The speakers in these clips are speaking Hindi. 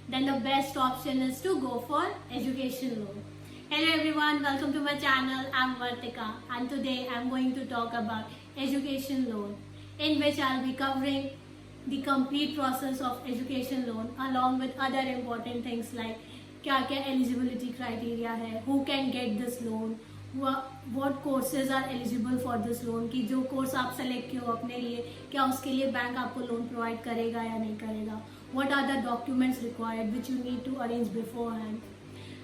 then the best option is to go for education loan. Hello everyone, welcome to my channel. I'm Vartika and today I'm going to talk about education loan, in which I'll be covering the complete process of education loan along with other important things like क्या क्या eligibility criteria है, who can get this loan, what courses are eligible for this loan, कि जो कोर्स आप सेलेक्ट किए हो अपने लिए क्या उसके लिए बैंक आपको लोन प्रोवाइड करेगा या नहीं करेगा, what are the documents required which you need to arrange beforehand,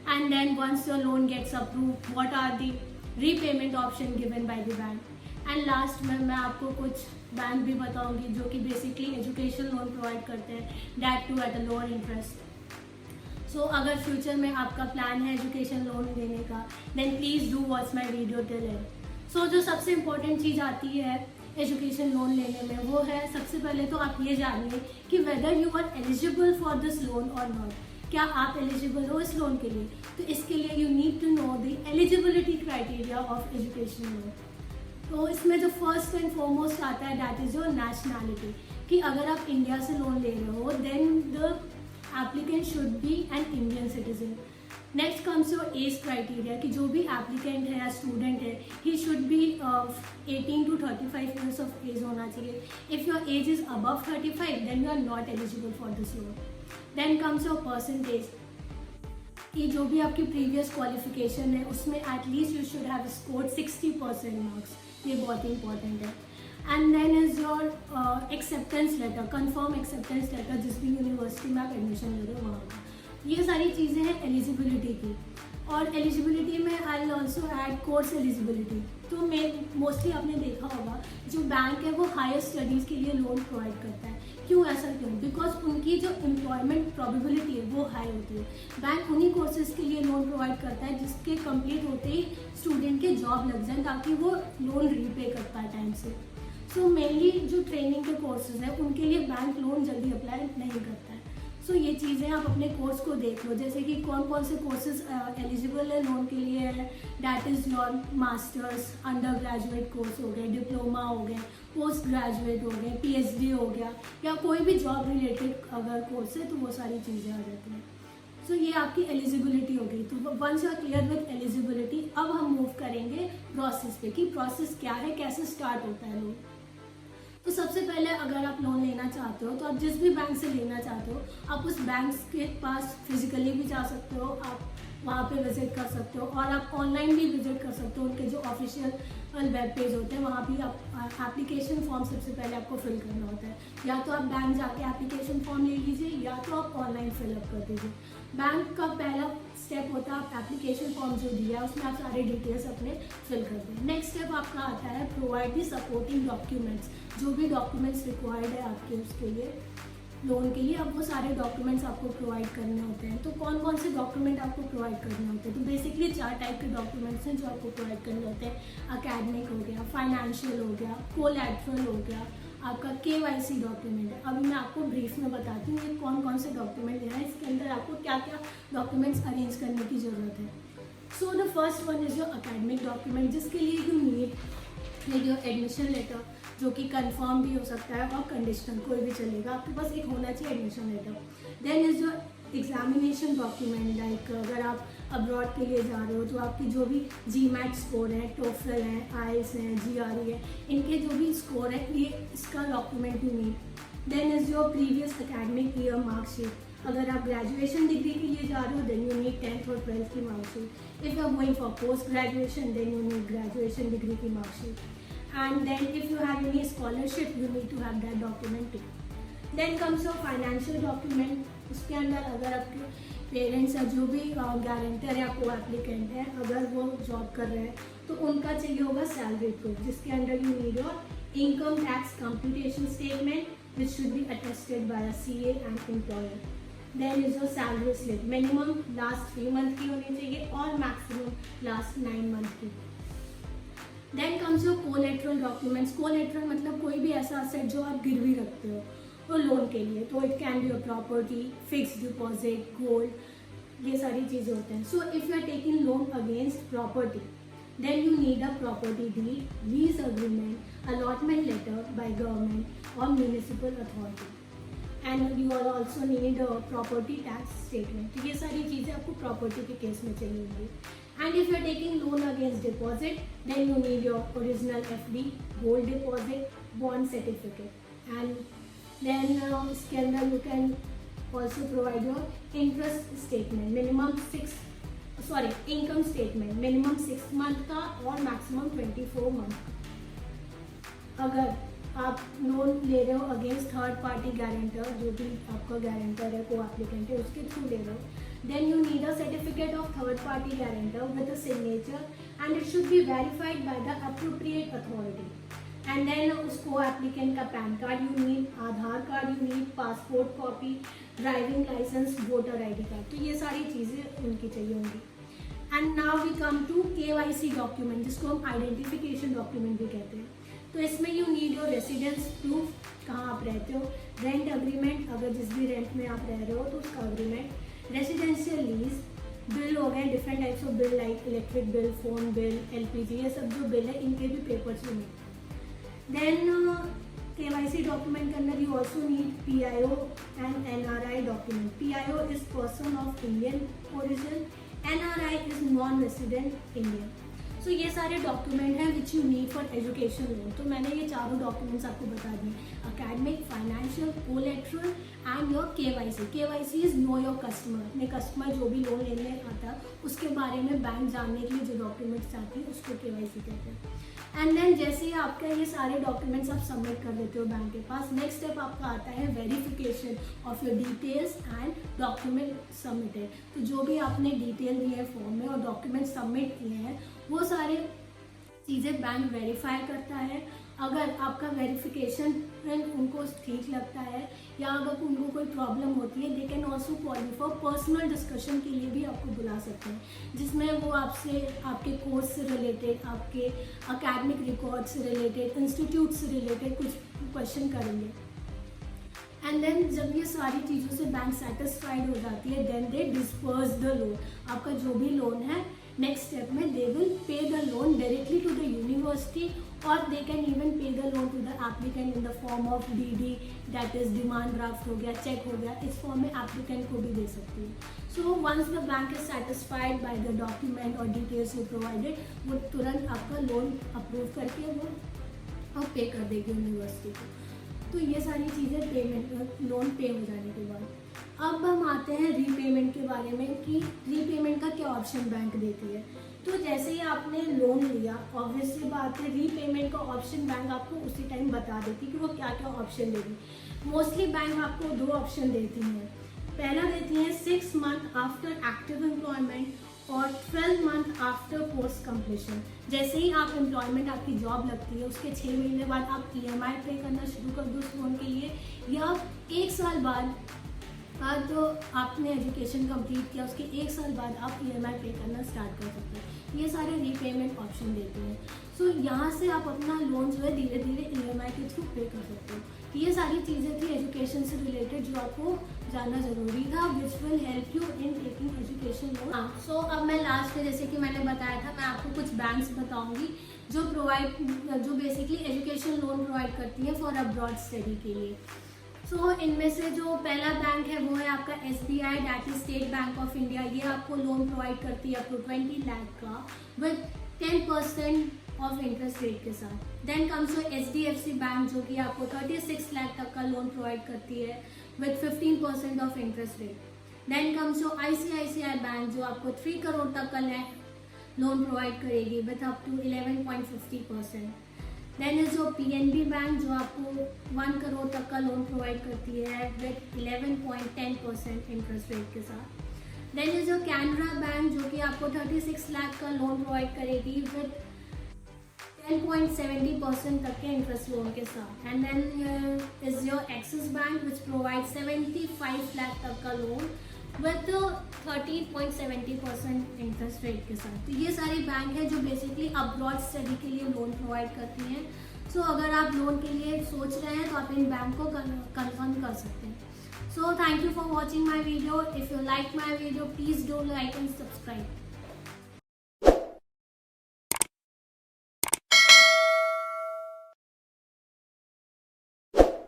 and then once your loan gets approved what are the repayment option given by the bank, and last में मैं आपको कुछ बैंक भी बताऊंगी जो कि बेसिकली एजुकेशन लोन प्रोवाइड करते हैं, that too at a lower interest. So अगर फ्यूचर में आपका प्लान है एजुकेशन लोन लेने का then please do watch my video till end. So जो सबसे इम्पोर्टेंट चीज़ आती है एजुकेशन लोन लेने में वो है सबसे पहले तो आप ये जानिए कि whether you are eligible for this loan और नॉट. क्या आप एलिजिबल हो इस लोन के लिए? तो इसके लिए you need to know the eligibility criteria of education loan. तो इसमें जो फर्स्ट एंड फॉरमोस्ट आता है दैट इज़ योर नेशनैलिटी, कि अगर आप इंडिया से लोन ले रहे हो then the applicant should be an Indian citizen. Next comes your age criteria, कि जो भी एप्लीकेंट है या स्टूडेंट है he should be 18 to 35 years of age होना चाहिए. If your age is above 35 then you are not eligible for this loan. Then comes your percentage, कि जो भी आपकी प्रीवियस क्वालिफिकेशन है उसमें at least you should have scored 60% marks. ये बहुत ही इंपॉर्टेंट है. And then is your acceptance letter, confirm acceptance letter जिस भी यूनिवर्सिटी में आप एडमिशन ले रहे हो वहाँ का. ये सारी चीज़ें हैं एलिजिबिलिटी की. और एलिजिबिलिटी में I will also add course eligibility. तो मैं मोस्टली आपने देखा होगा जो बैंक है वो हायर स्टडीज़ के लिए लोन प्रोवाइड करता है. क्यों ऐसा क्यों? बिकॉज उनकी जो एम्प्लॉयमेंट प्रोबेबिलिटी है वो हाई होती है. बैंक उन्हीं कोर्सेज के लिए लोन प्रोवाइड करता है जिसके कंप्लीट होते ही स्टूडेंट के जॉब लग जाए ताकि वो लोन रीपे कर पाए टाइम से. सो मेनली जो ट्रेनिंग के कोर्सेज हैं उनके लिए बैंक लोन जल्दी अप्लाई नहीं करता है. सो ये चीज़ें आप अपने कोर्स को देख लो, जैसे कि कौन कौन से कोर्सेज एलिजिबल है लोन के लिए है. That is your masters, under graduate course हो गए, डिप्लोमा हो गए, पोस्ट ग्रेजुएट हो गए, PhD हो गया, या कोई भी जॉब रिलेटेड अगर कोर्स है तो वो सारी चीज़ें आ जाती हैं. सो ये आपकी एलिजिबिलिटी हो गई. तो once you are clear with eligibility अब हम मूव करेंगे प्रोसेस पे, कि प्रोसेस क्या है, कैसे स्टार्ट होता है लोन. तो सबसे पहले अगर आप लोन लेना चाहते हो तो आप जिस भी बैंक से लेना चाहते हो आप उस बैंक के पास फिजिकली भी जा सकते हो, आप वहाँ पे विजिट कर सकते हो, और आप ऑनलाइन भी विजिट कर सकते हो. उनके जो ऑफिशियल वेब पेज होते हैं वहाँ भी आप एप्लीकेशन फॉर्म सबसे पहले आपको फिल करना होता है. या तो आप बैंक जाके एप्लीकेशन फॉर्म ले लीजिए या तो आप ऑनलाइन फिलअप कर दीजिए. बैंक का पहला स्टेप होता है आप एप्लीकेशन फॉर्म जो दिया है उसमें आप सारे डिटेल्स अपने फिल कर दें. नेक्स्ट स्टेप आपका आता है प्रोवाइड दी सपोर्टिंग डॉक्यूमेंट्स. जो भी डॉक्यूमेंट्स रिक्वायर्ड है आपके उसके लिए लोन के लिए अब वो सारे डॉक्यूमेंट्स आपको प्रोवाइड करने होते हैं. तो कौन कौन से डॉक्यूमेंट आपको प्रोवाइड करने होते हैं? तो बेसिकली 4 टाइप के डॉक्यूमेंट्स हैं जो आपको प्रोवाइड करने होते हैं. अकेडमिक हो गया, फाइनेंशियल हो गया, कोलैटरल हो गया, आपका KYC डॉक्यूमेंट है. अभी मैं आपको ब्रीफ में बताती हूँ ये कौन कौन से डॉक्यूमेंट देना है, इसके अंदर आपको क्या क्या डॉक्यूमेंट्स अरेंज करने की ज़रूरत है. So the first one is your academic document, जिसके लिए you need your admission letter जो कि कंफर्म भी हो सकता है और कंडीशनल कोई भी चलेगा. आपके पास एक होना चाहिए admission letter. Then is your examination document, like अगर आप अब्रॉड के लिए जा रहे हो तो आपकी जो भी GMAT स्कोर है, TOEFL है, IELTS है, GRE है, इनके जो भी स्कोर है ये इसका document you need. Then is your previous academic year marksheet. अगर आप ग्रेजुएशन डिग्री के लिए जा रहे हो देन यू नीड 10th और 12th की marksheet. If you are going for post graduation then you need graduation degree की marksheet. And then if you have any scholarship you need to have that document too. Then comes your financial document. उसके अंदर अगर आपके पेरेंट्स या जो भी गारंटर या को एप्लीकेंट है अगर वो जॉब कर रहे हैं तो उनका चाहिए होगा सैलरी प्रूफ, जिसके अंदर you need your income tax computation statement which should be attested by a CA and employer. Then is your salary slip, minimum last 3 month की होनी चाहिए और मैक्सिमम लास्ट 9 मंथ की. Then comes your collateral documents. Collateral मतलब कोई भी ऐसा असेट जो आप गिरवी रखते हो तो लोन के लिए. तो it can be your property, fixed deposit, gold, ये सारी चीज़ें होते हैं. So if you are taking loan against property then you need a property deed, lease agreement, allotment letter by government और municipal authority. And you are also need property tax statement. तो ये सारी चीज़ें आपको प्रॉपर्टी के केस में चाहिए होंगी। And if you are taking loan against deposit then you need your original FD, gold deposit, bond certificate and then इसके अंदर you can also provide your interest statement, income statement minimum 6 month का और मैक्सिमम 24 मंथ का। अगर आप लोन ले रहे हो अगेंस्ट थर्ड पार्टी गारंटर, जो भी आपका गारंटर है, को एप्लीकेंट है, उसके थ्रू ले रहे हो, then you need a certificate of third party guarantor with a signature and it should be verified by the appropriate authority. And then उसको एप्लीकेंट का PAN card you need, Aadhaar card you need, passport copy, driving licence, voter ID card. तो ये सारी चीज़ें उनकी चाहिए होंगी। And now we come to KYC document, जिसको हम आइडेंटिफिकेशन डॉक्यूमेंट भी कहते हैं। तो इसमें you need your residence proof, कहाँ आप रहते हो, रेंट अग्रीमेंट, अगर जिस भी रेंट में आप रह रहे हो तो उसका अग्रीमेंट, रेसिडेंशियल लीज, बिल हो गए, different types of bill like electric bill, phone bill, LPG, ये सब जो बिल है इनके भी papers you need. Then KYC document के अंदर you also need PIO and NRI document. PIO is person of Indian origin, NRI is non resident Indian. So ये सारे डॉक्यूमेंट हैं which you need for education loan. तो मैंने ये चारों डॉक्यूमेंट्स आपको बता दिए, academic, financial, collateral and your KYC। KYC is know your customer. अपने कस्टमर जो भी लोन लेने आता है उसके बारे में बैंक जानने के लिए जो डॉक्यूमेंट्स चाहती है उसको KYC कहते हैं। एंड देन जैसे ही आपका ये सारे डॉक्यूमेंट्स आप सबमिट कर देते हो बैंक के पास, नेक्स्ट स्टेप आपका आता है verification of your details and document submitted. तो जो भी आपने डिटेल दी है फॉर्म में और डॉक्यूमेंट सबमिट किए हैं वो सारे चीज़ें बैंक वेरीफाई करता है। अगर आपका वेरिफिकेशन उनको ठीक लगता है या अगर उनको कोई प्रॉब्लम होती है, they can also call you for personal discussion के लिए भी आपको बुला सकते हैं, जिसमें वो आपसे आपके कोर्स से रिलेटेड, आपके अकेडमिक रिकॉर्ड से रिलेटेड, इंस्टीट्यूट से रिलेटेड कुछ क्वेश्चन करेंगे। एंड देन जब ये सारी चीज़ों से बैंक सेटिस्फाइड हो जाती है then they disburse the loan. आपका जो भी लोन है नेक्स्ट स्टेप में they will pay the loan directly to the university और they can even pay the loan to the applicant in the form of DD, that is demand draft हो गया, चेक हो गया। इस फॉर्म में एप्लीकेंट को भी दे सकती है। So once the bank is satisfied by the document और डिटेल्स यू प्रोवाइडेड, वो तुरंत आपका लोन अप्रूव करके वो पे कर देगी यूनिवर्सिटी को। तो ये सारी चीज़ें पेमेंट, लोन पे हो जाने के बाद अब हम आते हैं रीपेमेंट के बारे में कि रीपेमेंट का क्या ऑप्शन बैंक देती है। तो जैसे ही आपने लोन लिया, ऑब्वियसली बात है रीपेमेंट का ऑप्शन बैंक आपको उसी टाइम बता देती कि वो क्या क्या ऑप्शन देगी। मोस्टली बैंक आपको 2 ऑप्शन देती हैं। पहला देती हैं 6 मंथ आफ्टर एक्टिव एम्प्लॉयमेंट और 12 मंथ आफ्टर पोस्ट कंप्लीशन। जैसे ही आप एम्प्लॉयमेंट, आपकी जॉब लगती है, उसके 6 महीने बाद आप EMI पे करना शुरू कर दो उस लोन के लिए, या 1 साल बाद तो आपने एजुकेशन कंप्लीट किया उसके 1 साल बाद आप EMI पे करना स्टार्ट कर सकते हैं। ये सारे रीपेमेंट ऑप्शन देते हैं। सो यहाँ से आप अपना लोन जो है धीरे धीरे EMI के थ्रू पे कर सकते हो। ये सारी चीज़ें थी एजुकेशन से रिलेटेड जो आपको जानना ज़रूरी था, which will help you in taking education loan. हाँ, सो अब मैं लास्ट में, जैसे कि मैंने बताया था, मैं आपको कुछ बैंक्स बताऊँगी जो बेसिकली एजुकेशन लोन प्रोवाइड करती है फॉर अब्रॉड स्टडी के लिए। सो इनमें से जो पहला बैंक है वो है आपका SBI, that is state bank of India. ये आपको लोन प्रोवाइड करती है अप टू 20 लाख का विद 10% ऑफ इंटरेस्ट रेट के साथ। Then comes your HDFC bank जो कि आपको 36 लाख तक का लोन प्रोवाइड करती है with 15% of interest rate. Then comes your ICICI bank जो आपको 3 करोड़ तक का लोन प्रोवाइड करेगी with up to 11.50%। Then is जो PNB बैंक जो आपको 1 करोड़ तक का लोन प्रोवाइड करती है विद 11.10% इंटरेस्ट रेट के साथ। देन इज जो कैनरा बैंक जो कि आपको 36 लाख का लोन प्रोवाइड करेगी विद 10.70% तक के इंटरेस्ट लोन के साथ। And then is your Axis bank which provide 75 lakh तक का लोन विद 13.70% इंटरेस्ट रेट के साथ। तो ये सारी बैंक है जो बेसिकली अब्रॉड स्टडी के लिए लोन प्रोवाइड करती हैं। सो अगर आप लोन के लिए सोच रहे हैं तो आप इन बैंक को कंफर्म कर सकते हैं। So thank you for watching my video. If you like my video please do like and subscribe.